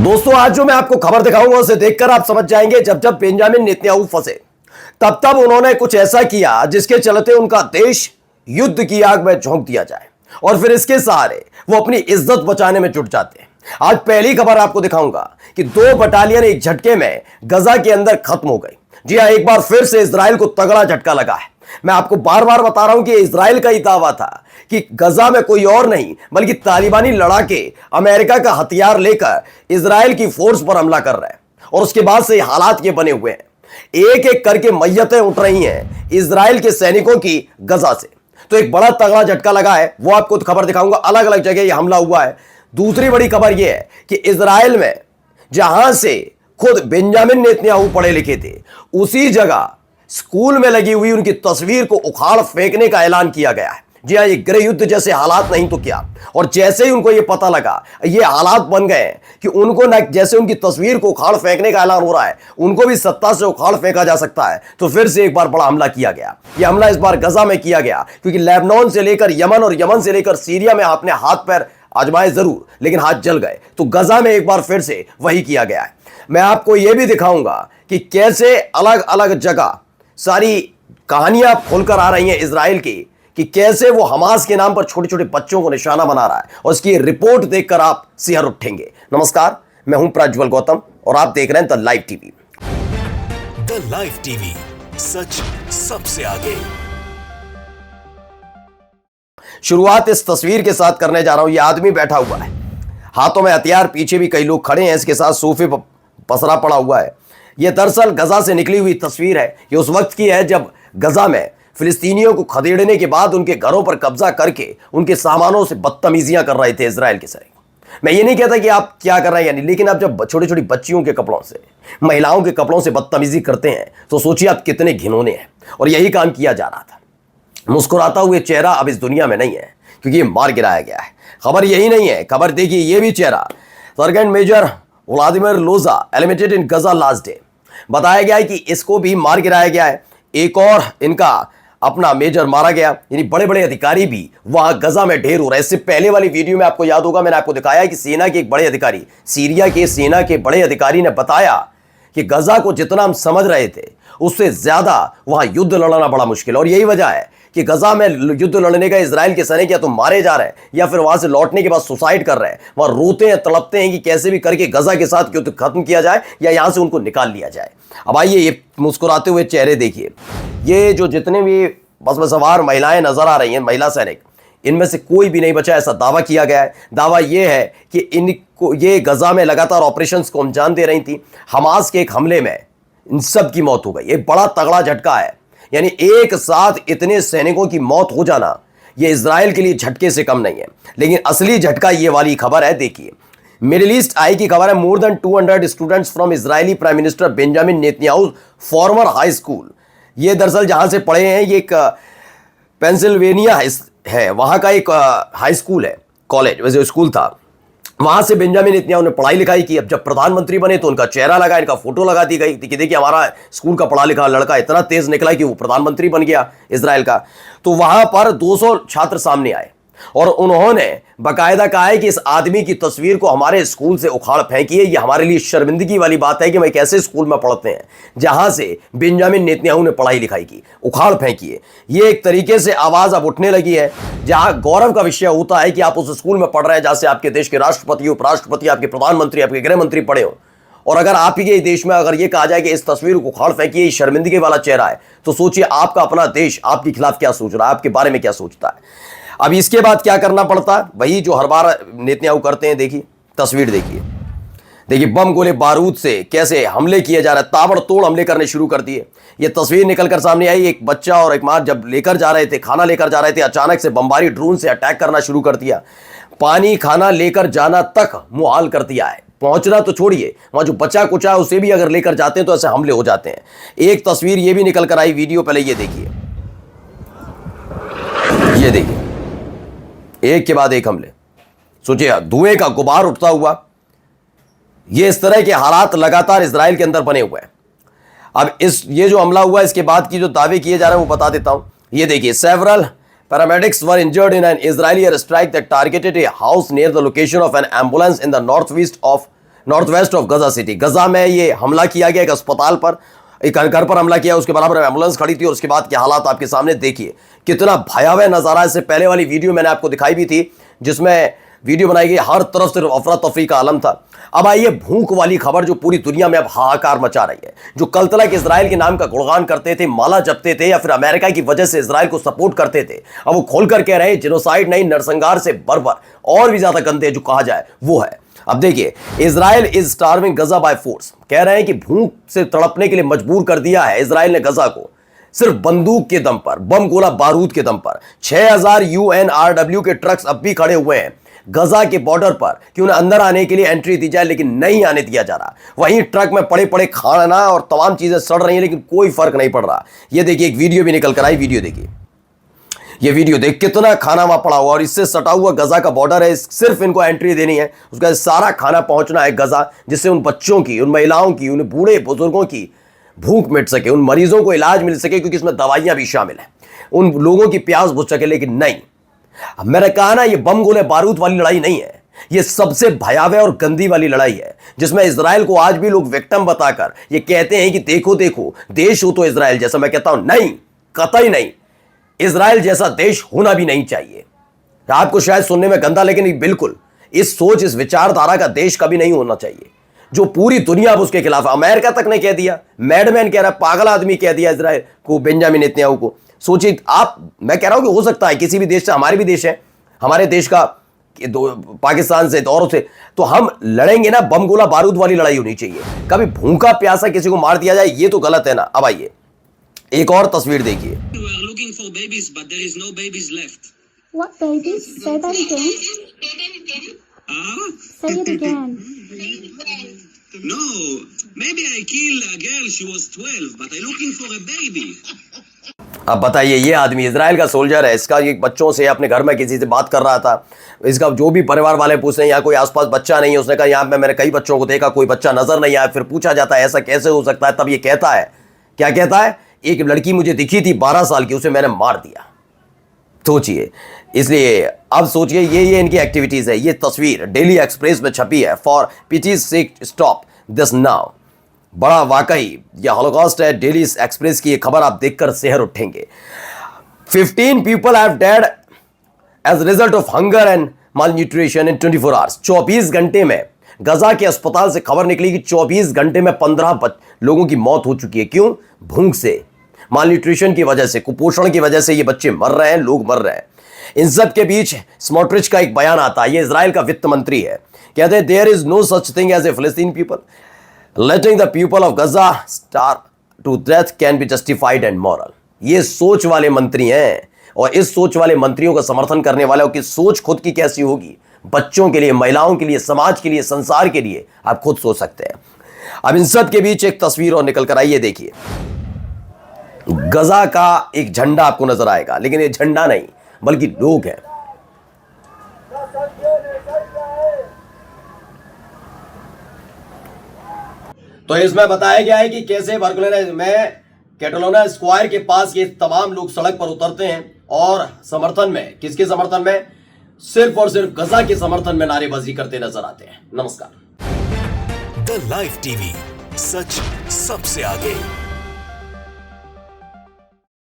दोस्तों आज जो मैं आपको खबर दिखाऊंगा उसे देखकर आप समझ जाएंगे जब जब बेंजामिन नेतन्याहू फंसे तब तब उन्होंने कुछ ऐसा किया जिसके चलते उनका देश युद्ध की आग में झोंक दिया जाए और फिर इसके सहारे वो अपनी इज्जत बचाने में जुट जाते हैं। आज पहली खबर आपको दिखाऊंगा कि 2 बटालियन एक झटके में गजा के अंदर खत्म हो गई। जी हां, एक बार फिर से इजराइल को तगड़ा झटका लगा है। मैं आपको बार बार बता रहा हूं कि इजराइल का ही दावा था कि गजा में कोई और नहीं बल्कि तालिबानी लड़ाके अमेरिका का हथियार लेकर इजराइल की फोर्स पर हमला कर रहे हैं और उसके बाद से हालात ये बने हुए हैं। एक एक करके मैयतें उठ रही हैं इजराइल के सैनिकों की गजा से। तो एक बड़ा तगड़ा झटका लगा है, वो आपको खबर दिखाऊंगा। अलग अलग जगह यह हमला हुआ है। दूसरी बड़ी खबर यह है कि इजराइल में जहां से खुद बेंजामिन नेतन्याहू पढ़े लिखे थे उसी जगह स्कूल में लगी हुई उनकी तस्वीर को उखाड़ फेंकने का ऐलान किया गया है। जी हां, ये गृह युद्ध जैसे हालात नहीं तो क्या। और जैसे ही उनको ये पता लगा, ये हालात बन गए कि उनको न जैसे उनकी तस्वीर को उखाड़ फेंकने का ऐलान हो रहा है, उनको भी सत्ता से उखाड़ फेंका जा सकता है। तो फिर से एक बार बड़ा हमला किया गया। यह हमला इस बार गजा में किया गया क्योंकि लेबनान से लेकर यमन और यमन से लेकर सीरिया में आपने हाथ पैर आजमाए जरूर, लेकिन हाथ जल गए। तो गजा में एक बार फिर से वही किया गया है। मैं आपको यह भी दिखाऊंगा कि कैसे अलग अलग जगह सारी कहानियां खुलकर आ रही हैं इजराइल की कि कैसे वो हमास के नाम पर छोटे छोटे बच्चों को निशाना बना रहा है और इसकी रिपोर्ट देखकर आप सिहर उठेंगे। नमस्कार, मैं हूं प्रज्वल गौतम और आप देख रहे हैं the live TV. The live TV, सच सबसे आगे। शुरुआत इस तस्वीर के साथ करने जा रहा हूं। यह आदमी बैठा हुआ है, हाथों में हथियार, पीछे भी कई लोग खड़े हैं, इसके साथ सोफे पर पसरा पड़ा हुआ है। यह दरअसल गजा से निकली हुई तस्वीर है। यह उस वक्त की है जब गजा में फिलिस्तीनियों को खदेड़ने के बाद उनके घरों पर कब्जा करके उनके सामानों से बदतमीजियां कर रहे थे इजराइल के सैनिक। मैं ये नहीं कहता कि आप क्या कर रहे हैं यानी, लेकिन आप जब छोटी छोटी बच्चियों के कपड़ों से, महिलाओं के कपड़ों से बदतमीजी करते हैं तो सोचिए आप कितने घिनौने हैं। और यही काम किया जा रहा था। मुस्कुराता हुआ चेहरा अब इस दुनिया में नहीं है क्योंकि ये मार गिराया गया है। खबर यही नहीं है, खबर देखिए ये भी चेहरा। Sergeant major Vladimir Loza eliminated in Gaza last day. बताया गया है कि इसको भी मार गिराया गया है। एक और इनका अपना मेजर मारा गया। यानी बड़े बड़े अधिकारी भी वहां गजा में ढेर हो रहे हैं। इससे पहले वाली वीडियो में आपको याद होगा, मैंने आपको दिखाया कि सेना के एक बड़े अधिकारी, सीरिया के सेना के बड़े अधिकारी ने बताया कि गजा को जितना हम समझ रहे थे उससे ज्यादा वहां युद्ध लड़ना बड़ा मुश्किल है। और यही वजह है कि गजा में युद्ध लड़ने का इजराइल के सैनिक या तो मारे जा रहे हैं या फिर वहां से लौटने के बाद सुसाइड कर रहे हैं। वहां रोते हैं, तड़पते हैं कि कैसे भी करके गजा के साथ युद्ध खत्म किया जाए या यहां से उनको निकाल लिया जाए। अब आइए ये मुस्कुराते हुए चेहरे देखिए। ये जो जितने भी बस में सवार महिलाएं नजर आ रही हैं, महिला सैनिक, इनमें से कोई भी नहीं बचा, ऐसा दावा किया गया है। दावा यह है कि इनको ये गजा में लगातार ऑपरेशंस को अंजाम दे रही थी। हमास के एक हमले में इन सब की मौत हो गई। एक बड़ा तगड़ा झटका है। यानी एक साथ इतने सैनिकों की मौत हो जाना यह इजराइल के लिए झटके से कम नहीं है। लेकिन असली झटका ये वाली खबर है। देखिए, मिडिल ईस्ट आई की खबर है। More than 200 students from Israeli prime minister Benjamin Netanyahu farmer high school. ये दरअसल जहां से पढ़े हैं, ये एक पेंसिल्वेनिया है, वहां का एक हाई स्कूल है, कॉलेज वैसे स्कूल था। वहां से बेंजामिन नेतन्याहू ने पढ़ाई लिखाई की। अब जब प्रधानमंत्री बने तो उनका चेहरा लगा, इनका फोटो लगा दी गई कि देखिए हमारा स्कूल का पढ़ा लिखा लड़का इतना तेज निकला कि वो प्रधानमंत्री बन गया इजराइल का। तो वहां पर 200 छात्र सामने आए और उन्होंने बाकायदा कहा है कि इस आदमी की तस्वीर को हमारे स्कूल से उखाड़ फेंकिए। ये हमारे लिए शर्मिंदगी वाली बात है कि हम एक ऐसे स्कूल में पढ़ते हैं जहां से बेंजामिन नेतन्याहू ने पढ़ाई लिखाई की, उखाड़ फेंकिए। ये एक तरीके से आवाज अब उठने लगी है जहां गौरव का विषय होता है कि आप उस स्कूल में पढ़ रहे हैं जहां से आपके देश के राष्ट्रपति, उपराष्ट्रपति, आपके प्रधानमंत्री, आपके गृह मंत्री पढ़े हो। और अगर आप ही के देश में अगर ये कहा जाए कि इस तस्वीर को उखाड़ फेंकिए, शर्मिंदगी वाला चेहरा है, तो सोचिए आपका अपना देश आपके खिलाफ क्या सोच रहा है, आपके बारे में क्या सोचता है। अब इसके बाद क्या करना पड़ता है, वही जो हर बार नेतन्याहू करते हैं। देखिए तस्वीर, देखिए बम गोले बारूद से कैसे हमले किए जा रहे हैं, ताबड़तोड़ हमले करने शुरू कर दिए। ये तस्वीर निकलकर सामने आई। एक बच्चा और एक मां जब लेकर जा रहे थे, खाना लेकर जा रहे थे, अचानक से बमबारी ड्रोन से अटैक करना शुरू कर दिया। पानी खाना लेकर जाना तक मुहाल कर दिया है। पहुंचना तो छोड़िए, वहां जो बचा कुचा है उसे भी अगर लेकर जाते हैं तो ऐसे हमले हो जाते हैं। एक तस्वीर ये भी निकल कर आई, वीडियो पहले ये देखिए, एक के बाद एक हमले। सोचिए धुएं का गुबार उठता हुआ। ये इस तरह के हालात लगातार इजराइल के अंदर बने हुए हैं। अब ये जो हमला हुआ इसके बाद की जो दावे किए जा रहे हैं वो बता देता हूं। ये देखिए, several Paramedics were injured in an Israeli airstrike that targeted a house near the location of an ambulance in the northwest of north west of Gaza city. Gaza में ये हमला किया गया, एक अस्पताल पर, एक घर पर हमला किया, उसके बराबर एम्बुलेंस खड़ी थी और उसके बाद के हालात आपके सामने देखिए, कितना भयावह नजारा। इससे पहले वाली वीडियो मैंने आपको दिखाई भी थी जिसमें वीडियो बनाई गई, हर तरफ सिर्फ अफरा तफरी का आलम था। अब आइए भूख वाली खबर जो पूरी दुनिया में अब हाहाकार मचा रही है। जो कल तक इजराइल के नाम का गुणगान करते थे, माला जपते थे या फिर अमेरिका की वजह से इजराइल को सपोर्ट करते थे, अब वो खोलकर कह रहे हैं जेनोसाइड नहीं, नरसंहार से बर्बर और भी ज्यादा गंदे जो कहा जाए वो है। अब देखिए, Israel is starving Gaza by force, कह रहे हैं कि भूख से तड़पने के लिए मजबूर कर दिया है इजराइल ने गजा को, सिर्फ बंदूक के दम पर, बम गोला बारूद के दम पर। 6000 UNRW के ट्रक्स अब भी खड़े हुए हैं गजा के बॉर्डर पर कि उन्हें अंदर आने के लिए एंट्री दी जाए, लेकिन नहीं आने दिया जा रहा। वहीं ट्रक में पड़े पड़े खाना और तमाम चीजें सड़ रही हैं, लेकिन कोई फर्क नहीं पड़ रहा। ये देखिए, एक वीडियो भी निकल कर आई, वीडियो देखिए, ये वीडियो देख, कितना खाना वहां पड़ा हुआ और इससे सटा हुआ गजा का बॉर्डर है, सिर्फ इनको एंट्री देनी है, उसका सारा खाना पहुंचना है गजा, जिससे उन बच्चों की, उन महिलाओं की, उन बूढ़े बुजुर्गों की भूख मिट सके, उन मरीजों को इलाज मिल सके, क्योंकि इसमें दवाइयां भी शामिल हैं, उन लोगों की प्यास बुझ सके। लेकिन नहीं, मैंने कहा ना, ये बम गोले बारूद वाली लड़ाई नहीं है, ये सबसे भयावह और गंदी वाली लड़ाई है, जिसमें इजराइल को आज भी लोग विक्टिम बताकर ये कहते हैं कि देखो देखो देश हो तो इजराइल जैसा। मैं कहता हूं नहीं, कतई नहीं, इजराइल जैसा देश होना भी नहीं चाहिए। आपको शायद सुनने में गंदा, लेकिन बिल्कुल इस सोच, इस विचारधारा का देश कभी नहीं होना चाहिए, जो पूरी दुनिया अब उसके खिलाफ है। अमेरिका तक ने कह दिया, मैडमैन कह रहा, पागल आदमी कह दिया इजराइल को, बेंजामिन नेतन्याहू को। सोचिए आप, मैं कह रहा हूं कि हो सकता है किसी भी देश से, हमारे भी देश है, हमारे देश का पाकिस्तान से औरों से, तो हम लड़ेंगे ना, बम गोला बारूद वाली लड़ाई होनी चाहिए। कभी भूखा प्यासा किसी को मार दिया जाए, ये तो गलत है ना। अब आइए एक और तस्वीर देखिए। Looking for babies, but there is no babies left. What babies? Say that again. Say it again. No, maybe I killed a girl, she was 12, but I'm looking for a baby. अब बताइए, ये आदमी Israel का soldier है, इसका ये बच्चों से अपने घर में किसी से बात कर रहा था, इसका जो भी परिवार वाले पूछ रहे हैं यहाँ कोई आसपास बच्चा नहीं है, उसने कहा यहाँ पे मैंने कई बच्चों को देखा, कोई बच्चा नजर नहीं आया। फिर पूछा जाता है ऐसा कैसे हो सकता है, तब ये कहता है, क्या कहता है, एक लड़की मुझे दिखी थी 12 साल की, उसे मैंने मार दिया। सोचिए, इसलिए अब सोचिए, ये इनकी एक्टिविटीज है। ये तस्वीर डेली एक्सप्रेस में छपी है, for pity's sake stop this now. बड़ा वाकई ये हॉलोकॉस्ट है। डेली एक्सप्रेस की ये खबर आप देखकर शहर उठेंगे। 15 people have dead as result of hunger and malnutrition in 24 hours. 24 घंटे में गजा के अस्पताल से खबर निकली कि 24 घंटे में 15 लोगों की मौत हो चुकी है। क्यों? भूख से, मालन्यूट्रिशन की वजह से, कुपोषण की वजह से ये बच्चे मर रहे हैं, लोग मर रहे हैं। इन सब के बीच स्मोट्रिच का एक बयान आता है, ये इजराइल का वित्त मंत्री है, कहते हैं there is no such thing as a Palestine people, letting the people of Gaza starve to death can be justified and moral. ये सोच वाले मंत्री हैं, और इस सोच वाले मंत्रियों का समर्थन करने वालों की सोच खुद की कैसी होगी, बच्चों के लिए, महिलाओं के लिए, समाज के लिए, संसार के लिए, आप खुद सोच सकते हैं। अब इन सब के बीच एक तस्वीर और निकल कर आई, देखिए, गजा का एक झंडा आपको नजर आएगा, लेकिन ये झंडा नहीं बल्कि लोग हैं। तो इसमें बताया गया है कि कैसे बार्सिलोना में कैटलोना स्क्वायर के पास ये तमाम लोग सड़क पर उतरते हैं और समर्थन में, किसके समर्थन में? सिर्फ और सिर्फ गजा के समर्थन में नारेबाजी करते नजर आते हैं। नमस्कार। द लाइव टीवी, सच सबसे आगे।